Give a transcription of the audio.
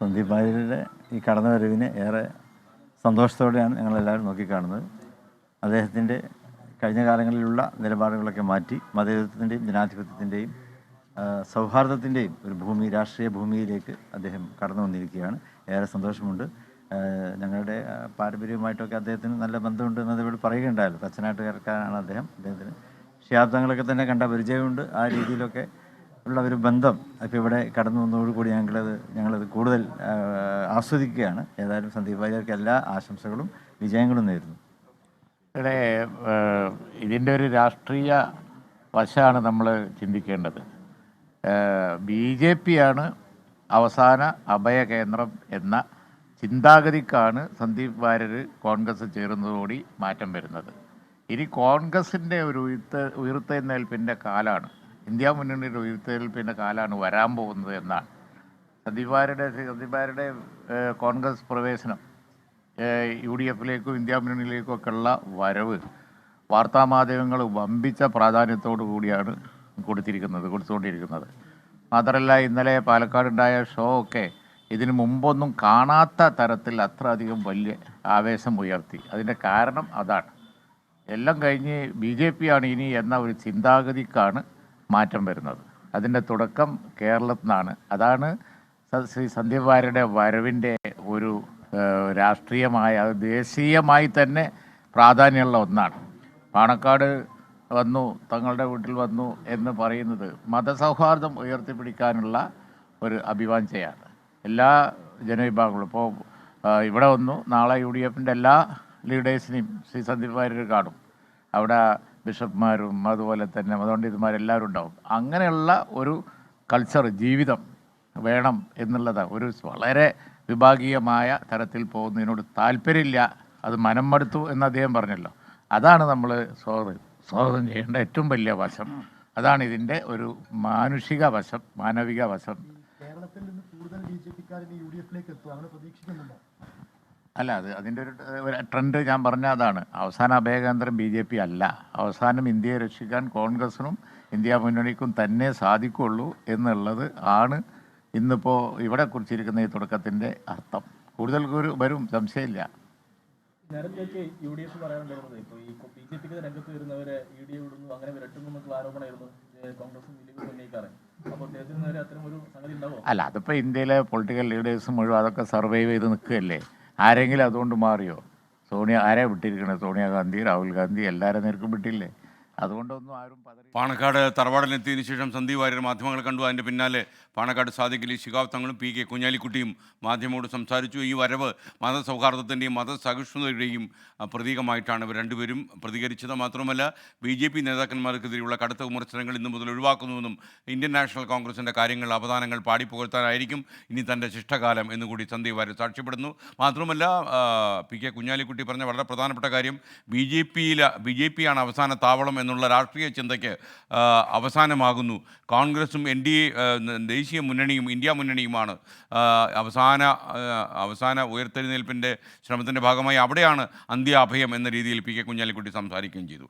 സന്ദീപ് വാര്യരുടെ ഈ കടന്നുവരവിനെ ഏറെ സന്തോഷത്തോടെയാണ് ഞങ്ങളെല്ലാവരും നോക്കിക്കാണുന്നത്. അദ്ദേഹത്തിൻ്റെ കഴിഞ്ഞ കാലങ്ങളിലുള്ള നിലപാടുകളൊക്കെ മാറ്റി മതേതരത്വത്തിൻ്റെയും ജനാധിപത്യത്തിൻ്റെയും സൗഹാർദ്ദത്തിൻ്റെയും ഒരു ഭൂമി, രാഷ്ട്രീയ ഭൂമിയിലേക്ക് അദ്ദേഹം കടന്നു വന്നിരിക്കുകയാണ്. ഏറെ സന്തോഷമുണ്ട്. ഞങ്ങളുടെ പാരമ്പര്യവുമായിട്ടൊക്കെ അദ്ദേഹത്തിന് നല്ല ബന്ധമുണ്ട് എന്നത് ഇവിടെ പറയുകയുണ്ടായല്ലോ. തച്ചനാട്ടുകാരനാണ് അദ്ദേഹത്തിന് ശാബ്ദങ്ങളൊക്കെ തന്നെ കണ്ട പരിചയമുണ്ട്. ആ രീതിയിലൊക്കെ ഉള്ള ഒരു ബന്ധം ഇപ്പോൾ ഇവിടെ കടന്നു വന്നതോടുകൂടി ഞങ്ങളത് കൂടുതൽ ആസ്വദിക്കുകയാണ്. ഏതായാലും സന്ദീപ് വാര്യർക്ക് എല്ലാ ആശംസകളും വിജയങ്ങളും നേരുന്നു. ഇവിടെ ഇതിൻ്റെ ഒരു രാഷ്ട്രീയ വശമാണ് നമ്മൾ ചിന്തിക്കേണ്ടത്. BJP ആണ് അവസാന അഭയകേന്ദ്രം എന്ന ചിന്താഗതിക്കാണ് സന്ദീപ് വാര്യർ കോൺഗ്രസ് ചേരുന്നതോടെ മാറ്റം വരുന്നത്. ഇനി കോൺഗ്രസിൻ്റെ ഒരു ഉയർത്തെഴുന്നേൽപ്പിൻ്റെ കാലമാണ്, ഇന്ത്യ മുന്നണിയുടെ ഉയർത്തെഴുന്നേൽപ്പിൻ്റെ കാലമാണ് വരാൻ പോകുന്നത് എന്നാണ്. സന്ദീപ് വാര്യരുടെ കോൺഗ്രസ് പ്രവേശനം UDF-ലേക്കും ഇന്ത്യ മുന്നണിയിലേക്കും ഒക്കെയുള്ള വരവ് വാർത്താമാധ്യമങ്ങൾ വമ്പിച്ച പ്രാധാന്യത്തോടു കൂടിയാണ് കൊടുത്തുകൊണ്ടിരിക്കുന്നത്. മാത്രമല്ല, ഇന്നലെ പാലക്കാടുണ്ടായ ഷോ ഒക്കെ ഇതിനു മുമ്പൊന്നും കാണാത്ത തരത്തിൽ അത്ര അധികം വലിയ ആവേശം ഉയർത്തി. അതിൻ്റെ കാരണം അതാണ്. എല്ലാം കഴിഞ്ഞ് BJP ആണ് ഇനി എന്ന ഒരു ചിന്താഗതിക്കാണ് മാറ്റം വരുന്നത്. അതിൻ്റെ തുടക്കം കേരളത്തിൽ നിന്നാണ്. അതാണ് ശ്രീ സന്ദീപ് വാര്യരുടെ വരവിൻ്റെ ഒരു രാഷ്ട്രീയമായ, ദേശീയമായി തന്നെ പ്രാധാന്യമുള്ള ഒന്നാണ്. പാണക്കാട് വന്നു, തങ്ങളുടെ വീട്ടിൽ വന്നു എന്ന് പറയുന്നത് മതസൗഹാർദ്ദം ഉയർത്തിപ്പിടിക്കാനുള്ള ഒരു അഭിവാഞ്ചയാണ്. എല്ലാ ജനവിഭാഗങ്ങളും ഇപ്പോൾ ഇവിടെ വന്നു, നാളെ UDF-ൻ്റെ എല്ലാ ലീഡേഴ്സിനെയും ശ്രീ സന്ദീപ് വാര്യർ കാണും. അവിടെ ബിഷപ്പ്മാരും അതുപോലെ തന്നെ മതപണ്ഡിതന്മാരെല്ലാവരും ഉണ്ടാവും. അങ്ങനെയുള്ള ഒരു കൾച്ചർ, ജീവിതം വേണം എന്നുള്ളത് ഒരു വളരെ വിഭാഗീയമായ തരത്തിൽ പോകുന്നതിനോട് താല്പര്യമില്ല. അത് മനം മടുത്തു എന്ന് അദ്ദേഹം പറഞ്ഞല്ലോ. അതാണ് നമ്മൾ സ്വാഗതം ചെയ്യേണ്ട ഏറ്റവും വലിയ വശം. അതാണ് ഇതിൻ്റെ ഒരു മാനുഷിക വശം, മാനവിക വശം. കേരളത്തിൽ നിന്ന് കൂടുതൽ BJP-ക്കാരെ UDF-ലേക്ക് എത്തും, അങ്ങനെ പ്രതീക്ഷിക്കുന്നുണ്ടോ? അല്ല, അതിൻ്റെ ഒരു ട്രെൻഡ് ഞാൻ പറഞ്ഞ അതാണ്. അവസാന അഭയകേന്ദ്രം BJP അല്ല. അവസാനം ഇന്ത്യയെ രക്ഷിക്കാൻ കോൺഗ്രസിനും ഇന്ത്യ മുന്നണിക്കും തന്നെ സാധിക്കുള്ളൂ എന്നുള്ളത് ആണ് ഇന്നിപ്പോൾ ഇവിടെ കുറിച്ചിരിക്കുന്ന ഈ തുടക്കത്തിൻ്റെ അർത്ഥം. കൂടുതൽ വരും, സംശയമില്ല. നേരത്തെ UDF പറയാനുണ്ടായിരുന്നത് ഇപ്പോൾ ഈ BJP-ക്ക് രംഗത്ത് വരുന്നവരെ ED വിടുന്നു, അങ്ങനെ വിരട്ടുന്നു ആരോപണമായിരുന്നു കോൺഗ്രസും ദിലീപും ഉന്നയിക്കാറ്. അപ്പോൾ അദ്ദേഹത്തിന് നേരെ അത്തരം ഒരു സംഗതി ഉണ്ടാവും? അല്ല, അതിപ്പോൾ ഇന്ത്യയിലെ പൊളിറ്റിക്കൽ ലീഡേഴ്സ് മുഴുവൻ അതൊക്കെ സർവൈവ് ചെയ്ത് നിൽക്കുകയല്ലേ. ആരെങ്കിലും അതുകൊണ്ട് മാറിയോ? ആരെ വിട്ടിരിക്കണേ? സോണിയാഗാന്ധി, രാഹുൽ ഗാന്ധി എല്ലാവരും നേർക്കും വിട്ടില്ലേ. അതുകൊണ്ടൊന്നും ആരും പാണക്കാട് തറവാടിലെത്തിയതിനു ശേഷം സന്ദീപ് വാര്യർ മാധ്യമങ്ങളെ കണ്ടു. അതിൻ്റെ പിന്നാലെ പാണക്കാട് സാദിഖ് അലി ശിഹാബ് തങ്ങളും PK കുഞ്ഞാലിക്കുട്ടിയും മാധ്യമങ്ങളോട് സംസാരിച്ചു. ഈ വരവ് മതസൗഹാർദ്ദത്തിൻ്റെയും മതസഹിഷ്ണുതയുടെയും പ്രതീകമായിട്ടാണ് ഇവർ രണ്ടുപേരും പ്രതികരിച്ചത്. മാത്രമല്ല, BJP നേതാക്കന്മാർക്കെതിരെയുള്ള കടുത്ത വിമർശനങ്ങൾ ഇന്നു മുതൽ ഒഴിവാക്കുന്നുവെന്നും ഇന്ത്യൻ നാഷണൽ കോൺഗ്രസിൻ്റെ കാര്യങ്ങൾ, അവദാനങ്ങൾ പാടിപ്പുകഴ്ത്താനായിരിക്കും ഇനി തൻ്റെ ശിഷ്ടകാലം എന്നുകൂടി സന്ദീപ് വാര്യർ സാക്ഷ്യപ്പെടുന്നു. മാത്രമല്ല, PK കുഞ്ഞാലിക്കുട്ടി പറഞ്ഞ വളരെ പ്രധാനപ്പെട്ട കാര്യം, BJP ആണ് അവസാന താവളം എന്നുള്ള രാഷ്ട്രീയ ചിന്തയ്ക്ക് അവസാനമാകുന്നു. കോൺഗ്രസും ദേശീയ മുന്നണിയും ഇന്ത്യ മുന്നണിയുമാണ് അവസാന ഉയർത്തെഴുന്നേൽപ്പിൻ്റെ ശ്രമത്തിൻ്റെ ഭാഗമായി അവിടെയാണ് അന്ത്യാഭയം എന്ന രീതിയിൽ PK കുഞ്ഞാലിക്കുട്ടി സംസാരിക്കുകയും ചെയ്തു.